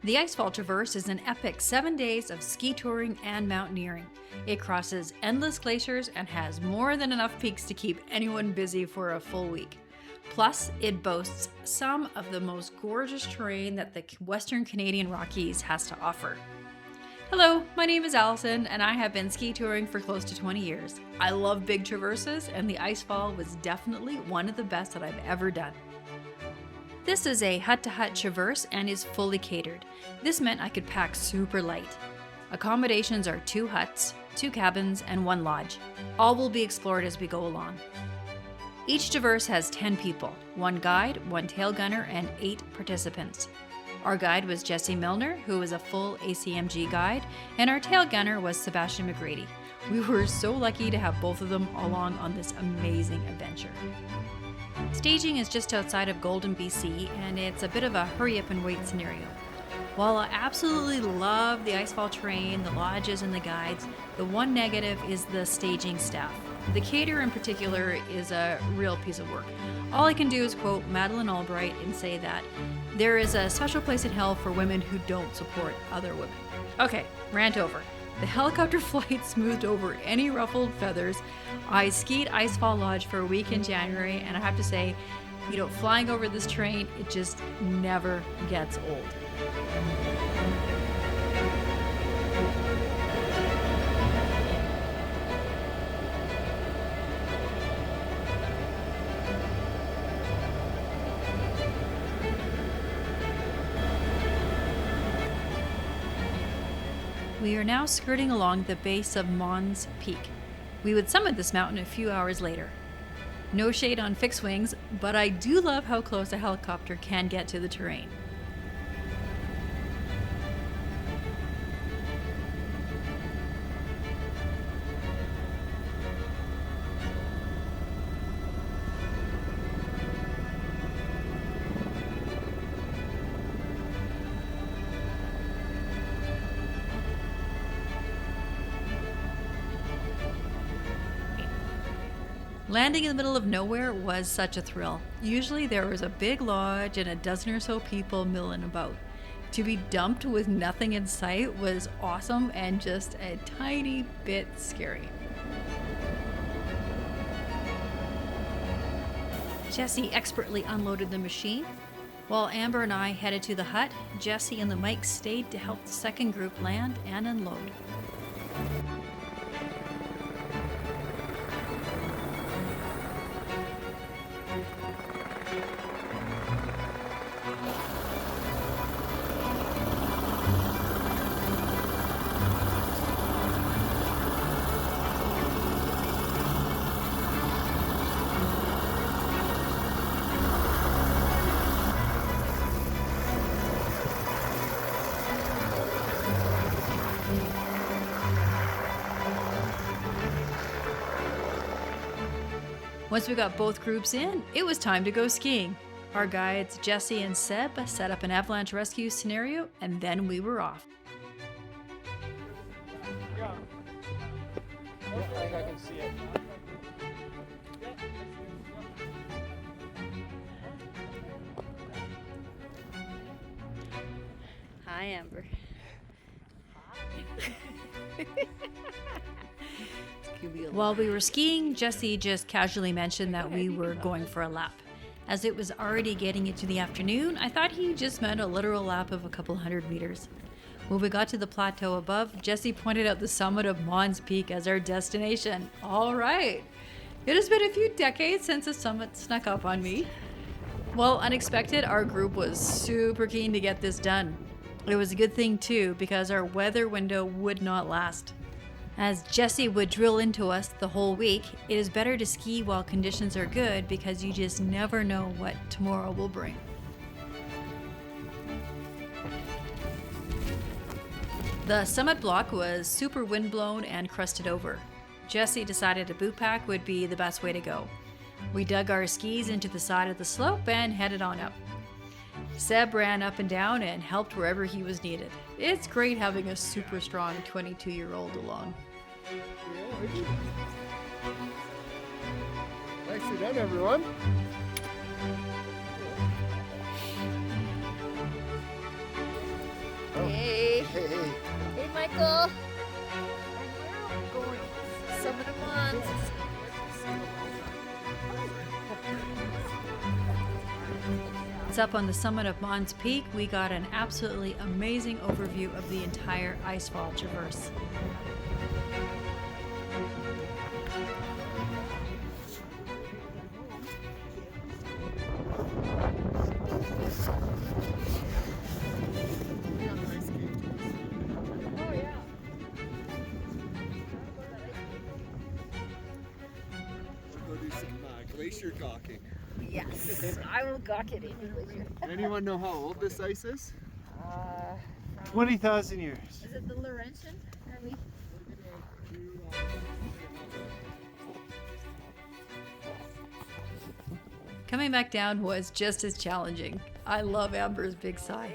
The Icefall Traverse is an epic 7 days of ski touring and mountaineering. It crosses endless glaciers and has more than enough peaks to keep anyone busy for a full week. Plus, it boasts some of the most gorgeous terrain that the Western Canadian Rockies has to offer. Hello, my name is Alisen, and I have been ski touring for close to 20 years. I love big traverses, and the Icefall was definitely one of the best that I've ever done. This is a hut-to-hut traverse and is fully catered. This meant I could pack super light. Accommodations are 2 huts, 2 cabins, and 1 lodge. All will be explored as we go along. Each traverse has 10 people, 1 guide, 1 tail gunner, and 8 participants. Our guide was Jesse Milner, who was a full ACMG guide, and our tail gunner was Sebastian McGrady. We were so lucky to have both of them along on this amazing adventure. Staging is just outside of Golden, BC, and it's a bit of a hurry up and wait scenario. While I absolutely love the Icefall terrain, the lodges, and the guides, the one negative is the staging staff. The caterer in particular is a real piece of work. All I can do is quote Madeleine Albright and say that there is a special place in hell for women who don't support other women. Okay, rant over. The helicopter flight smoothed over any ruffled feathers. I skied Icefall Lodge for a week in January, and I have to say, flying over this terrain, it just never gets old. We are now skirting along the base of Mons Peak. We would summit this mountain a few hours later. No shade on fixed wings, but I do love how close a helicopter can get to the terrain. Landing in the middle of nowhere was such a thrill. Usually there was a big lodge and a dozen or so people milling about. To be dumped with nothing in sight was awesome and just a tiny bit scary. Jesse expertly unloaded the machine. While Amber and I headed to the hut, Jesse and the Mike stayed to help the second group land and unload. Once we got both groups in, it was time to go skiing. Our guides, Jesse and Seb, set up an avalanche rescue scenario, and then we were off. Yeah. I think I can see it. Hi, Amber. While we were skiing, Jesse just casually mentioned that we were going for a lap. As it was already getting into the afternoon, I thought he just meant a literal lap of a couple hundred meters. When we got to the plateau above, Jesse pointed out the summit of Mons Peak as our destination. All right. It has been a few decades since the summit snuck up on me. Well, unexpected, our group was super keen to get this done. It was a good thing too, because our weather window would not last. As Jesse would drill into us the whole week, it is better to ski while conditions are good because you just never know what tomorrow will bring. The summit block was super windblown and crusted over. Jesse decided a boot pack would be the best way to go. We dug our skis into the side of the slope and headed on up. Seb ran up and down and helped wherever he was needed. It's great having a super strong 22-year-old along. Nicely done, everyone. Hey. Hey, hey. Hey, Michael. Going summit of Mons. It's up on the summit of Mons Peak. We got an absolutely amazing overview of the entire Icefall Traverse. Oh, yeah. We'll go do some glacier gawking. Yes, I will gawk it anyway. Anyone know how old this ice is? 20,000 years. Is it the Laurentian? Are we? Coming back down was just as challenging. I love Amber's big sigh.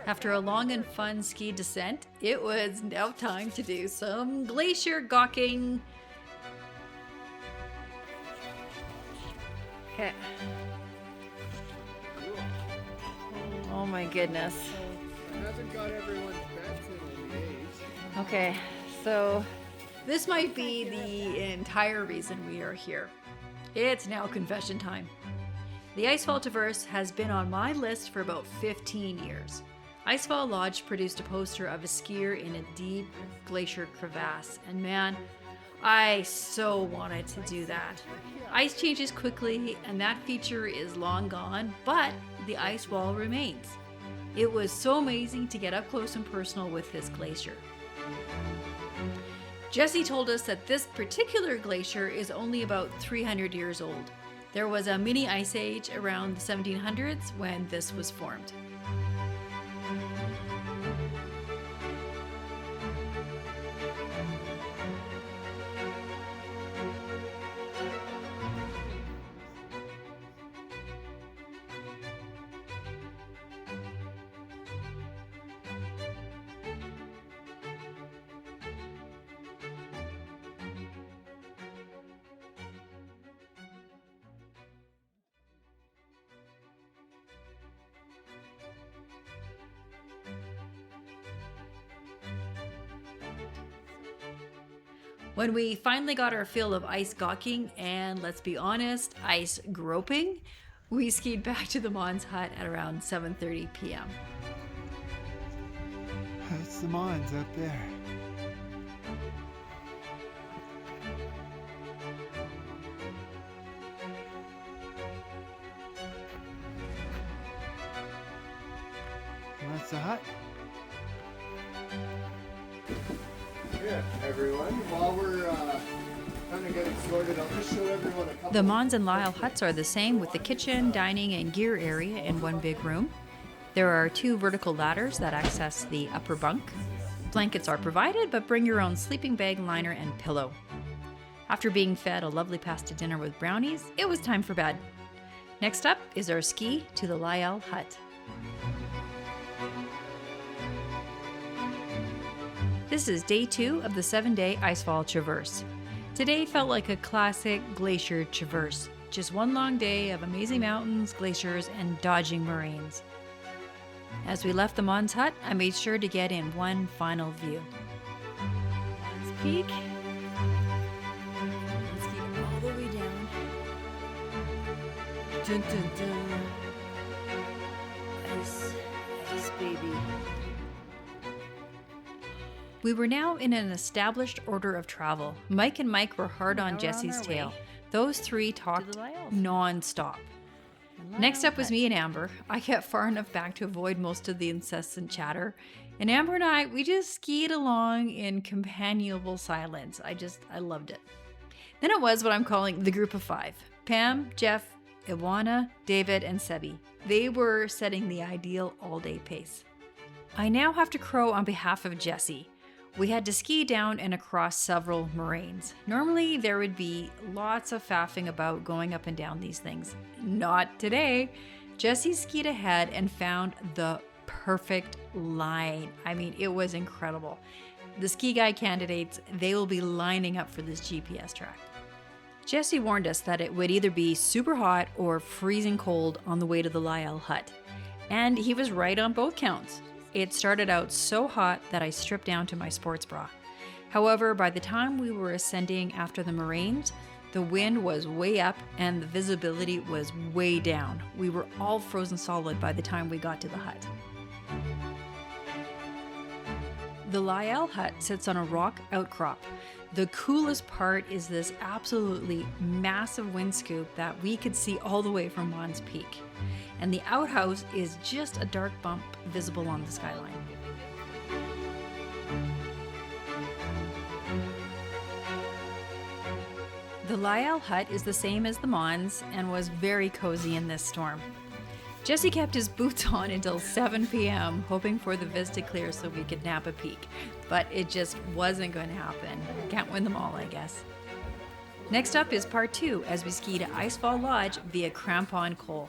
After a long and fun ski descent, it was now time to do some glacier gawking. Okay. Oh my goodness. It hasn't got everyone's bets in the age. Okay, so This might be the entire reason we are here. It's now confession time. The Icefall Traverse has been on my list for about 15 years. Icefall Lodge produced a poster of a skier in a deep glacier crevasse, and man, I so wanted to do that. Ice changes quickly, and that feature is long gone, but the ice wall remains. It was so amazing to get up close and personal with this glacier. Jesse told us that this particular glacier is only about 300 years old. There was a mini ice age around the 1700s when this was formed. When we finally got our fill of ice gawking and, let's be honest, ice groping, we skied back to the Mons Hut at around 7:30 p.m. That's the Mons up there. And that's the hut. Yeah, everyone. While we're kind of getting sorted, I'll just show everyone a couple. The Mons and Lyell huts are the same, with the kitchen, dining, and gear area in one big room. There are 2 vertical ladders that access the upper bunk. Blankets are provided, but bring your own sleeping bag, liner, and pillow. After being fed a lovely pasta dinner with brownies, it was time for bed. Next up is our ski to the Lyell Hut. This is day 2 of the 7-day Icefall Traverse. Today felt like a classic glacier traverse. Just one long day of amazing mountains, glaciers, and dodging moraines. As we left the Mons Hut, I made sure to get in one final view. Mons Peak. Let's keep all the way down. Dun, dun, dun. Ice, baby. We were now in an established order of travel. Mike and Mike were hard on Jesse's tail. Those 3 talked non-stop. Next up was me and Amber. I kept far enough back to avoid most of the incessant chatter. And Amber and I, we just skied along in companionable silence. I loved it. Then it was what I'm calling the group of 5. Pam, Jeff, Iwana, David, and Sebi. They were setting the ideal all-day pace. I now have to crow on behalf of Jesse. We had to ski down and across several moraines. Normally, there would be lots of faffing about going up and down these things. Not today. Jesse skied ahead and found the perfect line. I mean, it was incredible. The ski guide candidates, they will be lining up for this GPS track. Jesse warned us that it would either be super hot or freezing cold on the way to the Lyell Hut. And he was right on both counts. It started out so hot that I stripped down to my sports bra. However, by the time we were ascending after the moraines, the wind was way up and the visibility was way down. We were all frozen solid by the time we got to the hut. The Lyell Hut sits on a rock outcrop. The coolest part is this absolutely massive wind scoop that we could see all the way from Mons Peak. And the outhouse is just a dark bump visible on the skyline. The Lyell Hut is the same as the Mons and was very cozy in this storm. Jesse kept his boots on until 7 p.m., hoping for the vista to clear so we could nap a peek. But it just wasn't going to happen. Can't win them all, I guess. Next up is part 2 as we ski to Icefall Lodge via Crampon Col.